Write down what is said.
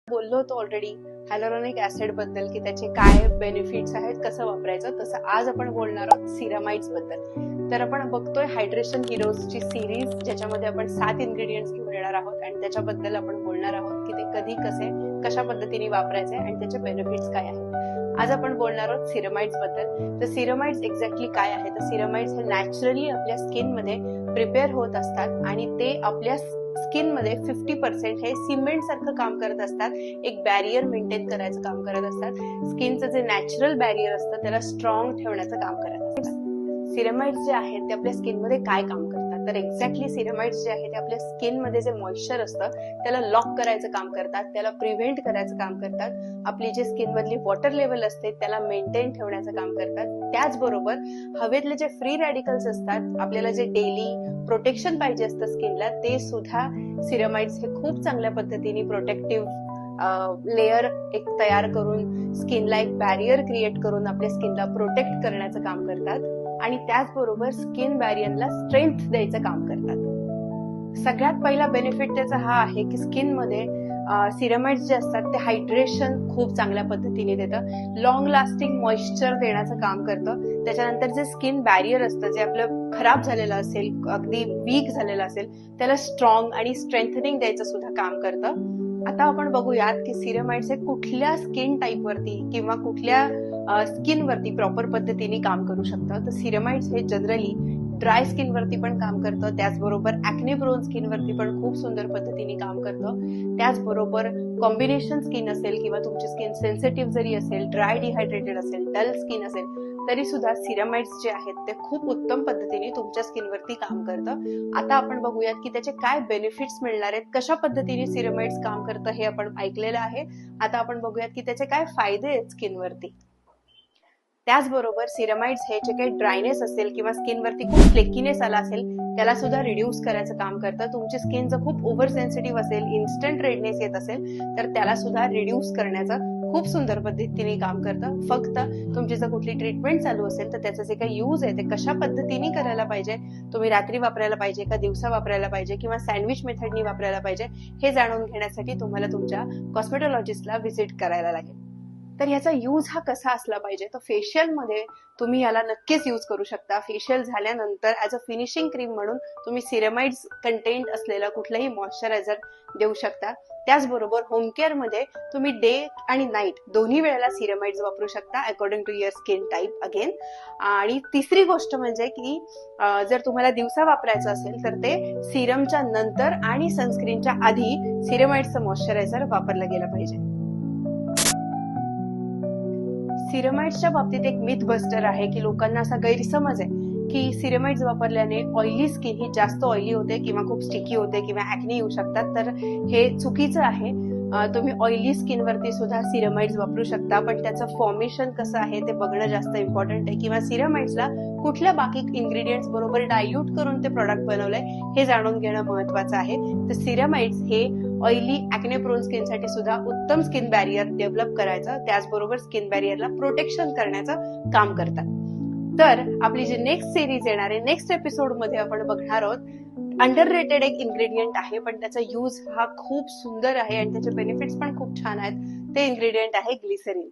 बोललो होतो already हायलोरॉनिक acid बद्दल की त्याचे काय बेनिफिट्स आहेत, कसं वापरायचं. तसं आज आपण बोलणार आहोत सिरामाइड्स बद्दल. तर आपण बघतोय हायड्रेशन हिरोजची सिरीज, ज्याच्यामध्ये आपण 7 इन्ग्रेडियंट्स घेऊन येणार आहोत आणि त्याच्याबद्दल आपण बोलणार आहोत की ते कधी कसे कशा पद्धतीने वापरायचे आणि त्याचे बेनिफिट्स काय आहेत. आज आपण बोलणार आहोत सिरामाइड्स बद्दल. तर सिरामाइड्स एक्झॅक्टली काय आहे, तर सिरामाइड्स हे नॅचरली आपल्या स्किन मध्ये प्रिपेअर होत असतात आणि ते आपल्या स्किन मध्ये 50% हे सिमेंट सारखं काम करत असतात. एक बॅरियर मेंटेन करायचं काम करत असतात. स्किनचं जे नॅचरल बॅरियर असतं त्याला स्ट्रॉंग ठेवण्याचं काम करत असतात. सिरामाइड्स जे आहेत ते आपल्या स्किन मध्ये काय काम करतात, तर एक्झॅक्टली सिरामाइड्स जे आहेत ते आपल्या स्किन मध्ये जे मॉइश्चर असतं त्याला लॉक करायचं काम करतात, त्याला प्रिव्हेंट करायचं काम करतात. आपली जी स्किन मधली वॉटर लेवल असते त्याला मेंटेन ठेवण्याचं काम करतात. त्याचबरोबर हवेतले जे फ्री रॅडिकल्स असतात, आपल्याला जे डेली प्रोटेक्शन पाहिजे असतं स्किनला, ते सुद्धा सिरामाइड्स हे खूप चांगल्या पद्धतीने प्रोटेक्टिव्ह लेयर एक तयार करून स्किनला एक बॅरियर क्रिएट करून आपल्या स्किनला प्रोटेक्ट करण्याचं काम करतात आणि त्याचबरोबर स्किन बॅरियरला स्ट्रेंथ द्यायचं काम करतात. सगळ्यात पहिला बेनिफिट त्याचा हा आहे की स्किन मध्ये सिरामाइड्स जे असतात ते हायड्रेशन खूप चांगल्या पद्धतीने देतं, लॉंग लास्टिंग मॉइश्चर देण्याचं काम करतं. त्याच्यानंतर जे स्किन बॅरियर असतं, जे आपलं खराब झालेलं असेल, अगदी वीक झालेलं असेल, त्याला स्ट्रॉंग आणि स्ट्रेंथनिंग द्यायचं सुद्धा काम करतं. आता आपण बघूयात की सिरामाइड्स हे कुठल्या स्किन टाईप वरती किंवा कुठल्या स्किन वरती प्रॉपर पद्धतीने काम करू शकतं. तर सिरामाइड्स हे जनरली ड्राय स्किन वरती पण काम करतं, त्याचबरोबर ऍक्ने प्रोन स्किन वरती पण खूप सुंदर पद्धतीने काम करतं. त्याचबरोबर कॉम्बिनेशन स्किन असेल किंवा तुमची स्किन सेन्सिटिव्ह जरी असेल, ड्राय डिहायड्रेटेड असेल, डल स्किन असेल, तरी सुद्धा सिरामाइड्स जे आहेत ते खूप उत्तम पद्धतीने तुमच्या स्किनवरती काम करतं. आता आपण बघूयात की त्याचे काय बेनिफिट्स मिळणार आहेत, कशा पद्धतीने सिरामाइड्स काम करतं हे आपण ऐकलेलं आहे. आता आपण बघूयात की त्याचे काय फायदे आहेत स्किनवरती. त्याचबरोबर सिरामाइड्स हे जे काही ड्रायनेस असेल किंवा स्किनवरती खूप फ्लेकीनेस आला असेल त्याला सुद्धा रिड्यूस करायचं काम करतं. तुमची स्किन जर खूप ओव्हर सेन्सिटिव्ह असेल, इन्स्टंट रेडनेस येत असेल, तर त्याला सुद्धा रिड्यूस करण्याचं खूप सुंदर पद्धतीने काम करतं. फक्त तुमची जर कुठली ट्रीटमेंट चालू असेल तर त्याचं जे काही यूज आहे ते कशा पद्धतीने करायला पाहिजे, तुम्ही रात्री वापरायला पाहिजे का दिवसा वापरायला पाहिजे किंवा सँडविच मेथडनी वापरायला पाहिजे, हे जाणून घेण्यासाठी तुम्हाला तुमच्या कॉस्मेटॉलॉजिस्टला व्हिजिट करायला लागेल. तर याचा यूज हा कसा असला पाहिजे, तर फेशियल मध्ये तुम्ही याला नक्कीच यूज करू शकता. फेशियल झाल्यानंतर ऍज अ फिनिशिंग क्रीम म्हणून तुम्ही सिरामाइड्स कंटेंट असलेला कुठलाही मॉइश्चरायझर देऊ शकता. त्याचबरोबर होम केअर मध्ये तुम्ही डे आणि नाईट दोन्ही वेळेला सिरामाइड्स वापरू शकता according to your skin type again. आणि तिसरी गोष्ट म्हणजे की जर तुम्हाला दिवसा वापरायचं असेल तर ते सिरमच्या नंतर आणि सनस्क्रीनच्या आधी सिरामाइड्सचं मॉइश्चरायझर वापरलं गेलं पाहिजे. सिरामाइड्सच्या बाबतीत एक मिथ बस्टर आहे की लोकांना असा गैरसमज आहे की सिरामाइड्स वापरल्याने ऑइली स्किन ही जास्त ऑइली होते किंवा खूप स्टिकी होते किंवा ऍक्ने येऊ शकतात. तर हे चुकीचं आहे. तुम्ही ऑइली स्किन वरती सुद्धा सिरामाइड्स वापरू शकता, पण त्याचं फॉर्मेशन कसं आहे ते बघणं जास्त इम्पॉर्टंट आहे, किंवा सिरामाइड्सला कुठल्या बाकी इन्ग्रेडियंट्स बरोबर डायल्यूट करून ते प्रोडक्ट बनवलंय हे जाणून घेणं महत्वाचं आहे. तर सिरामाइड्स हे ऑइली ऍक्ने प्रोन स्किन साठी सुद्धा उत्तम स्किन बॅरियर डेव्हलप करायचं, त्याचबरोबर स्किन बॅरियरला प्रोटेक्शन करण्याचं काम करतात. तर आपली जी नेक्स्ट सिरीज येणार आहे, नेक्स्ट एपिसोड मध्ये आपण बघणार आहोत अंडररेटेड एक इन्ग्रेडियंट आहे पण त्याचा यूज हा खूप सुंदर आहे आणि त्याचे बेनिफिट्स पण खूप छान आहेत. ते इन्ग्रेडियंट आहे ग्लिसरीन.